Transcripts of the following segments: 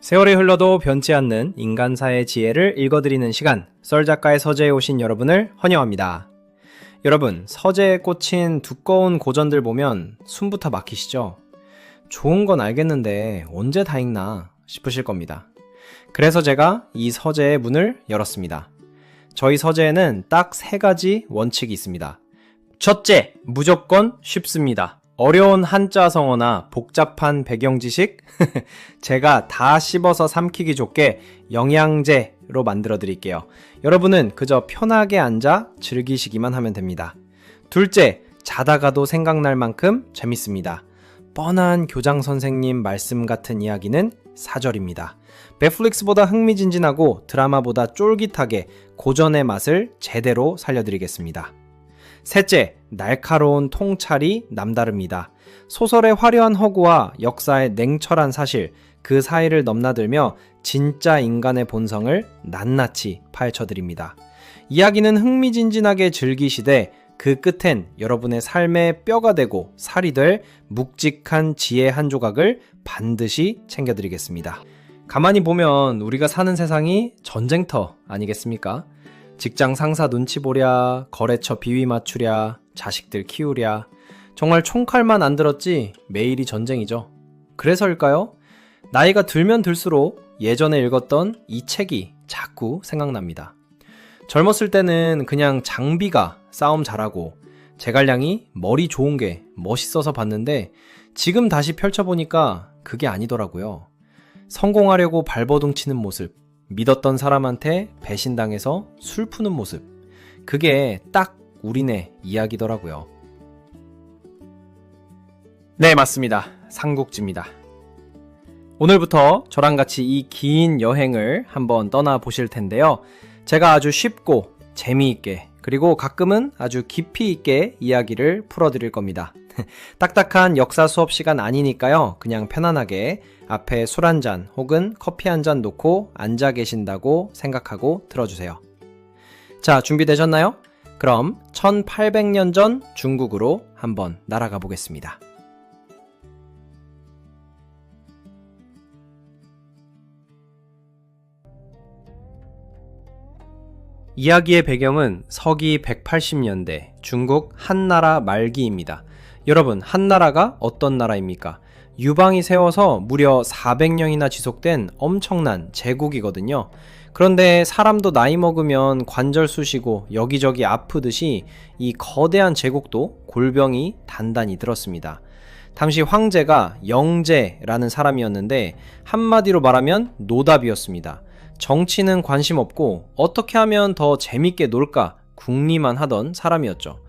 세월이 흘러도 변치 않는 인간사의 지혜를 읽어드리는 시간, 썰 작가의 서재에 오신 여러분을 환영합니다. 여러분, 서재에 꽂힌 두꺼운 고전들 보면 숨부터 막히시죠? 좋은 건 알겠는데 언제 다 읽나 싶으실 겁니다. 그래서 제가 이 서재의 문을 열었습니다. 저희 서재에는 딱 3가지 원칙이 있습니다. 첫째, 무조건 쉽습니다. 어려운 한자 성어나 복잡한 배경 지식 제가 다 씹어서 삼키기 좋게 영양제로 만들어 드릴게요. 여러분은 그저 편하게 앉아 즐기시기만 하면 됩니다. 둘째, 자다가도 생각날 만큼 재밌습니다. 뻔한 교장 선생님 말씀 같은 이야기는 사절입니다. 넷플릭스보다 흥미진진하고 드라마보다 쫄깃하게 고전의 맛을 제대로 살려드리겠습니다. 셋째, 날카로운 통찰이 남다릅니다. 소설의 화려한 허구와 역사의 냉철한 사실, 그 사이를 넘나들며 진짜 인간의 본성을 낱낱이 파헤쳐드립니다. 이야기는 흥미진진하게 즐기시되 그 끝엔 여러분의 삶의 뼈가 되고 살이 될 묵직한 지혜 한 조각을 반드시 챙겨드리겠습니다. 가만히 보면 우리가 사는 세상이 전쟁터 아니겠습니까? 직장 상사 눈치 보랴, 거래처 비위 맞추랴, 자식들 키우랴. 정말 총칼만 안 들었지 매일이 전쟁이죠. 그래서일까요? 나이가 들면 들수록 예전에 읽었던 이 책이 자꾸 생각납니다. 젊었을 때는 그냥 장비가 싸움 잘하고 제갈량이 머리 좋은 게 멋있어서 봤는데 지금 다시 펼쳐보니까 그게 아니더라고요. 성공하려고 발버둥 치는 모습, 믿었던 사람한테 배신당해서 슬프는 모습, 그게 딱 우리네 이야기더라고요. 네, 맞습니다. 삼국지입니다. 오늘부터 저랑 같이 이 긴 여행을 한번 떠나보실 텐데요. 제가 아주 쉽고 재미있게 그리고 가끔은 아주 깊이 있게 이야기를 풀어드릴 겁니다. 딱딱한 역사 수업 시간 아니니까요. 그냥 편안하게 앞에 술 한 잔 혹은 커피 한 잔 놓고 앉아 계신다고 생각하고 들어주세요. 자, 준비되셨나요? 그럼 1800년 전 중국으로 한번 날아가 보겠습니다. 이야기의 배경은 서기 180년대 중국 한나라 말기입니다. 여러분, 한나라가 어떤 나라입니까? 유방이 세워서 무려 400년이나 지속된 엄청난 제국이거든요. 그런데 사람도 나이 먹으면 관절 쑤시고 여기저기 아프듯이 이 거대한 제국도 골병이 단단히 들었습니다. 당시 황제가 영제라는 사람이었는데 한마디로 말하면 노답이었습니다. 정치는 관심 없고 어떻게 하면 더 재밌게 놀까 궁리만 하던 사람이었죠.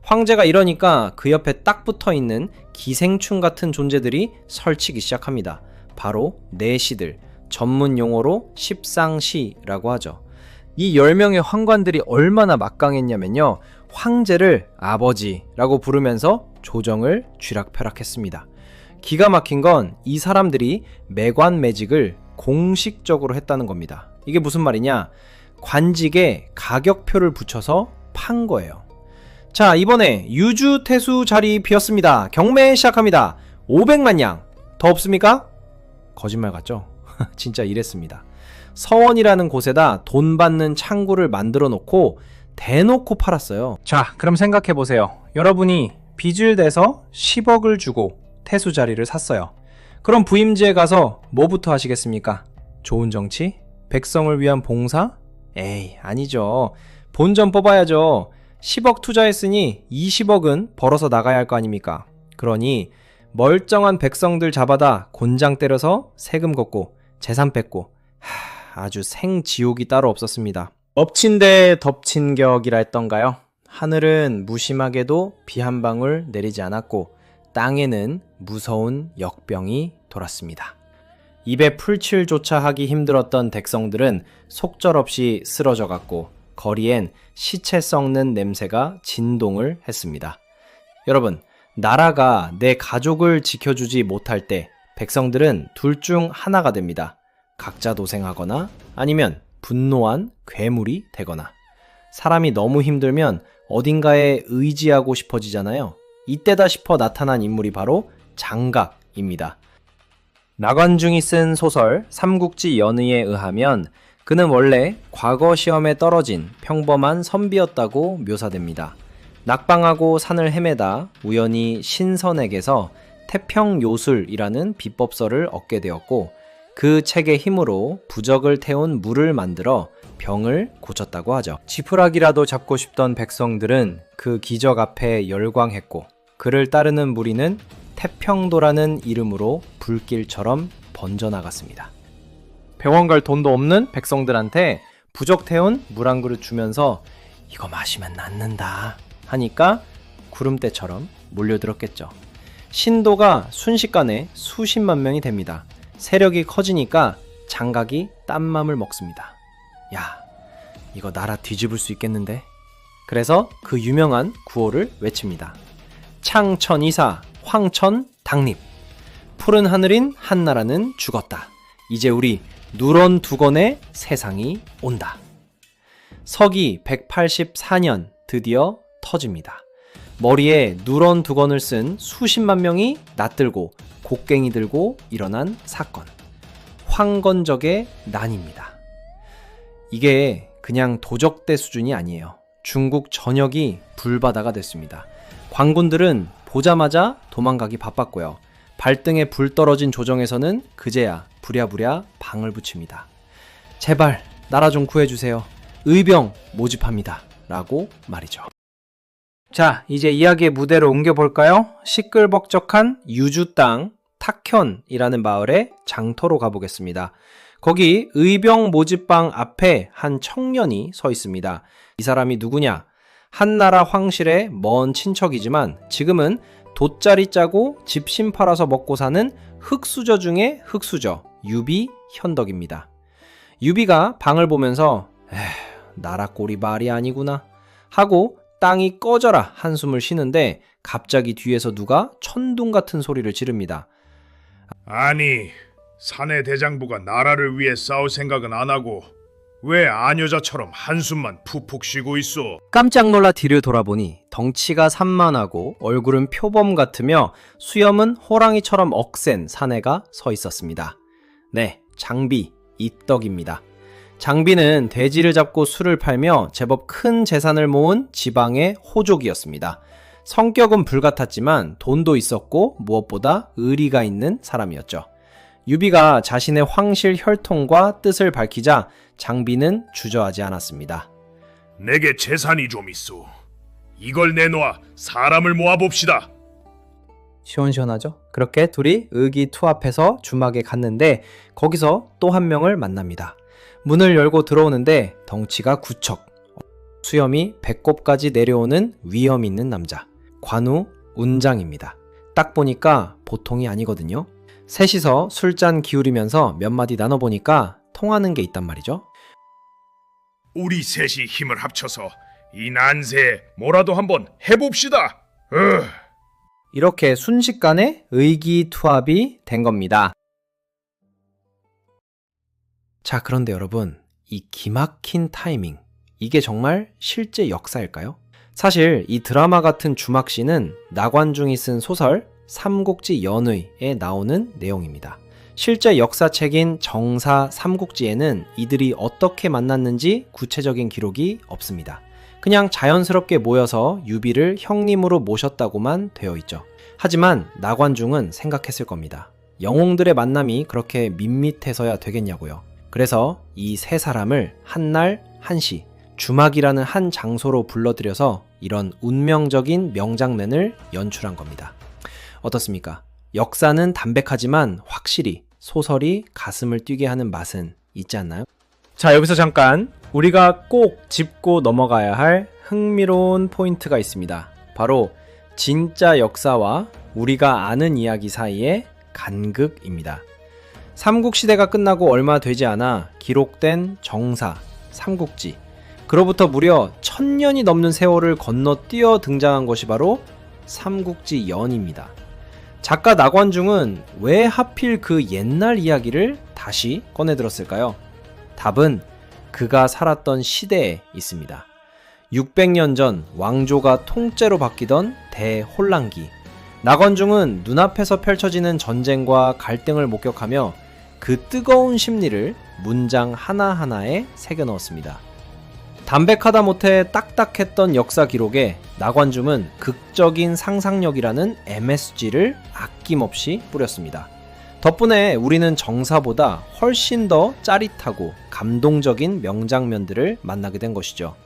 황제가 이러니까 그 옆에 딱 붙어있는 기생충 같은 존재들이 설치기 시작합니다. 바로 내시들, 전문 용어로 십상시라고 하죠. 이 10명의 황관들이 얼마나 막강했냐면요, 황제를 아버지라고 부르면서 조정을 쥐락펴락했습니다. 기가 막힌 건 이 사람들이 매관매직을 공식적으로 했다는 겁니다. 이게 무슨 말이냐? 관직에 가격표를 붙여서 판 거예요. 자, 이번에 유주태수 자리 비었습니다. 경매 시작합니다. 500만 양. 더 없습니까? 거짓말 같죠? 진짜 이랬습니다. 서원이라는 곳에다 돈 받는 창구를 만들어 놓고 대놓고 팔았어요. 자, 그럼 생각해 보세요. 여러분이 빚을 대서 10억을 주고 태수 자리를 샀어요. 그럼 부임지에 가서 뭐부터 하시겠습니까? 좋은 정치? 백성을 위한 봉사? 에이, 아니죠. 본전 뽑아야죠. 10억 투자했으니 20억은 벌어서 나가야 할 거 아닙니까? 그러니 멀쩡한 백성들 잡아다 곤장 때려서 세금 걷고 재산 뺏고 아주 생지옥이 따로 없었습니다. 엎친 데 덮친 격이라 했던가요? 하늘은 무심하게도 비 한 방울 내리지 않았고 땅에는 무서운 역병이 돌았습니다. 입에 풀칠조차 하기 힘들었던 백성들은 속절없이 쓰러져갔고 거리엔 시체 썩는 냄새가 진동을 했습니다. 여러분, 나라가 내 가족을 지켜주지 못할 때 백성들은 둘 중 하나가 됩니다. 각자 도생하거나 아니면 분노한 괴물이 되거나. 사람이 너무 힘들면 어딘가에 의지하고 싶어지잖아요. 이때다 싶어 나타난 인물이 바로 장각입니다. 나관중이 쓴 소설 삼국지 연의에 의하면 그는 원래 과거 시험에 떨어진 평범한 선비였다고 묘사됩니다. 낙방하고 산을 헤매다 우연히 신선에게서 태평요술이라는 비법서를 얻게 되었고 그 책의 힘으로 부적을 태운 물을 만들어 병을 고쳤다고 하죠. 지푸라기라도 잡고 싶던 백성들은 그 기적 앞에 열광했고 그를 따르는 무리는 태평도라는 이름으로 불길처럼 번져나갔습니다. 병원 갈 돈도 없는 백성들한테 부적 태운 물 한 그릇 주면서 이거 마시면 낫는다 하니까 구름대처럼 몰려들었겠죠. 신도가 순식간에 수십만 명이 됩니다. 세력이 커지니까 장각이 딴 맘을 먹습니다. 야, 이거 나라 뒤집을 수 있겠는데? 그래서 그 유명한 구호를 외칩니다. 창천이사 황천 당립. 푸른 하늘인 한나라는 죽었다. 이제 우리 누런 두건의 세상이 온다. 서기 184년 드디어 터집니다. 머리에 누런 두건을 쓴 수십만 명이 낫들고 곡괭이 들고 일어난 사건. 황건적의 난입니다. 이게 그냥 도적대 수준이 아니에요. 중국 전역이 불바다가 됐습니다. 관군들은 보자마자 도망가기 바빴고요. 발등에 불 떨어진 조정에서는 그제야 부랴부랴 방을 붙입니다. 제발 나라 좀 구해주세요. 의병 모집합니다. 라고 말이죠. 자, 이제 이야기의 무대로 옮겨볼까요? 시끌벅적한 유주 땅 탁현이라는 마을의 장터로 가보겠습니다. 거기 의병 모집방 앞에 한 청년이 서 있습니다. 이 사람이 누구냐? 한나라 황실의 먼 친척이지만 지금은 돗자리 짜고 집신 팔아서 먹고 사는 흙수저 중에 흙수저 유비 현덕입니다. 유비가 방을 보면서 나라 꼴이 말이 아니구나 하고 땅이 꺼져라 한숨을 쉬는데 갑자기 뒤에서 누가 천둥 같은 소리를 지릅니다. 아니, 사내 대장부가 나라를 위해 싸울 생각은 안 하고 왜 아녀자처럼 한숨만 푹푹 쉬고 있어? 깜짝 놀라 뒤를 돌아보니 덩치가 산만하고 얼굴은 표범 같으며 수염은 호랑이처럼 억센 사내가 서 있었습니다. 네, 장비, 이떡입니다. 장비는 돼지를 잡고 술을 팔며 제법 큰 재산을 모은 지방의 호족이었습니다. 성격은 불같았지만 돈도 있었고 무엇보다 의리가 있는 사람이었죠. 유비가 자신의 황실 혈통과 뜻을 밝히자 장비는 주저하지 않았습니다. 내게 재산이 좀 있어. 이걸 내놓아 사람을 모아봅시다. 시원시원하죠? 그렇게 둘이 의기투합해서 주막에 갔는데 거기서 또 한 명을 만납니다. 문을 열고 들어오는데 덩치가 구척, 수염이 배꼽까지 내려오는 위험 있는 남자, 관우 운장입니다. 딱 보니까 보통이 아니거든요. 셋이서 술잔 기울이면서 몇 마디 나눠보니까 통하는 게 있단 말이죠. 우리 셋이 힘을 합쳐서 이 난세에 뭐라도 한번 해봅시다. 이렇게 순식간에 의기투합이 된 겁니다. 자, 그런데 여러분, 이 기막힌 타이밍, 이게 정말 실제 역사일까요? 사실 이 드라마 같은 주막시는 나관중이 쓴 소설 삼국지 연의에 나오는 내용입니다. 실제 역사책인 정사 삼국지에는 이들이 어떻게 만났는지 구체적인 기록이 없습니다. 그냥 자연스럽게 모여서 유비를 형님으로 모셨다고만 되어 있죠. 하지만 나관중은 생각했을 겁니다. 영웅들의 만남이 그렇게 밋밋해서야 되겠냐고요. 그래서 이 세 사람을 한날 한시 주막이라는 한 장소로 불러들여서 이런 운명적인 명장면을 연출한 겁니다. 어떻습니까? 역사는 담백하지만 확실히 소설이 가슴을 뛰게 하는 맛은 있지 않나요? 자, 여기서 잠깐 우리가 꼭 짚고 넘어가야 할 흥미로운 포인트가 있습니다. 바로 진짜 역사와 우리가 아는 이야기 사이의 간극입니다. 삼국시대가 끝나고 얼마 되지 않아 기록된 정사, 삼국지, 그로부터 무려 1000년이 넘는 세월을 건너뛰어 등장한 것이 바로 삼국지연입니다. 작가 나관중은 왜 하필 그 옛날 이야기를 다시 꺼내들었을까요? 답은 그가 살았던 시대에 있습니다. 600년 전 왕조가 통째로 바뀌던 대혼란기, 나관중은 눈앞에서 펼쳐지는 전쟁과 갈등을 목격하며 그 뜨거운 심리를 문장 하나하나에 새겨 넣었습니다. 담백하다 못해 딱딱했던 역사 기록에 나관중은 극적인 상상력이라는 MSG를 아낌없이 뿌렸습니다. 덕분에 우리는 정사보다 훨씬 더 짜릿하고 감동적인 명장면들을 만나게 된 것이죠.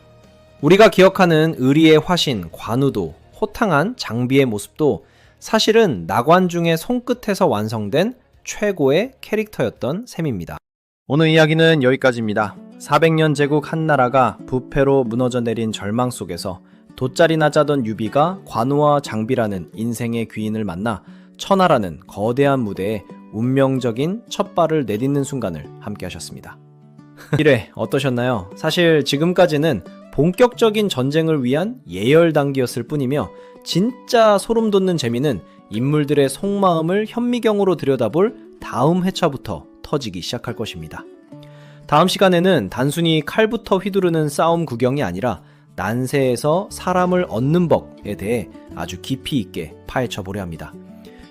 우리가 기억하는 의리의 화신 관우도, 호탕한 장비의 모습도 사실은 나관중의 손끝에서 완성된 최고의 캐릭터였던 셈입니다. 오늘 이야기는 여기까지입니다. 400년 제국 한나라가 부패로 무너져 내린 절망 속에서 돗자리나 짜던 유비가 관우와 장비라는 인생의 귀인을 만나 천하라는 거대한 무대에 운명적인 첫 발을 내딛는 순간을 함께 하셨습니다. 1회 어떠셨나요? 사실 지금까지는 본격적인 전쟁을 위한 예열 단계였을 뿐이며 진짜 소름 돋는 재미는 인물들의 속마음을 현미경으로 들여다볼 다음 회차부터 터지기 시작할 것입니다. 다음 시간에는 단순히 칼부터 휘두르는 싸움 구경이 아니라 난세에서 사람을 얻는 법에 대해 아주 깊이 있게 파헤쳐 보려 합니다.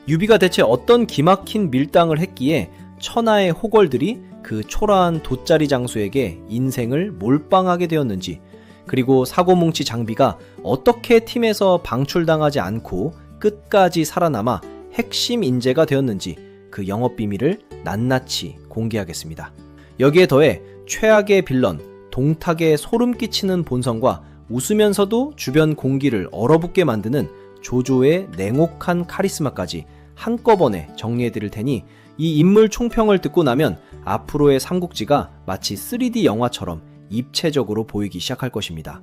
유비가 대체 어떤 기막힌 밀당을 했기에 천하의 호걸들이 그 초라한 돗자리 장수에게 인생을 몰빵하게 되었는지, 그리고 사고뭉치 장비가 어떻게 팀에서 방출당하지 않고 끝까지 살아남아 핵심 인재가 되었는지 그 영업 비밀을 낱낱이 공개하겠습니다. 여기에 더해 최악의 빌런, 동탁의 소름 끼치는 본성과 웃으면서도 주변 공기를 얼어붙게 만드는 조조의 냉혹한 카리스마까지 한꺼번에 정리해드릴 테니 이 인물 총평을 듣고 나면 앞으로의 삼국지가 마치 3D 영화처럼 입체적으로 보이기 시작할 것입니다.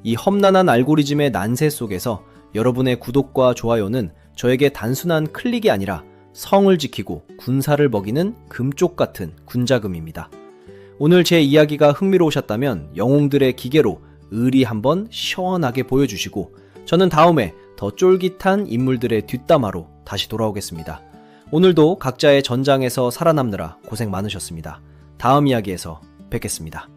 이 험난한 알고리즘의 난세 속에서 여러분의 구독과 좋아요는 저에게 단순한 클릭이 아니라 성을 지키고 군사를 먹이는 금쪽 같은 군자금입니다. 오늘 제 이야기가 흥미로우셨다면 영웅들의 기계로 의리 한번 시원하게 보여주시고 저는 다음에 더 쫄깃한 인물들의 뒷담화로 다시 돌아오겠습니다. 오늘도 각자의 전장에서 살아남느라 고생 많으셨습니다. 다음 이야기에서 뵙겠습니다.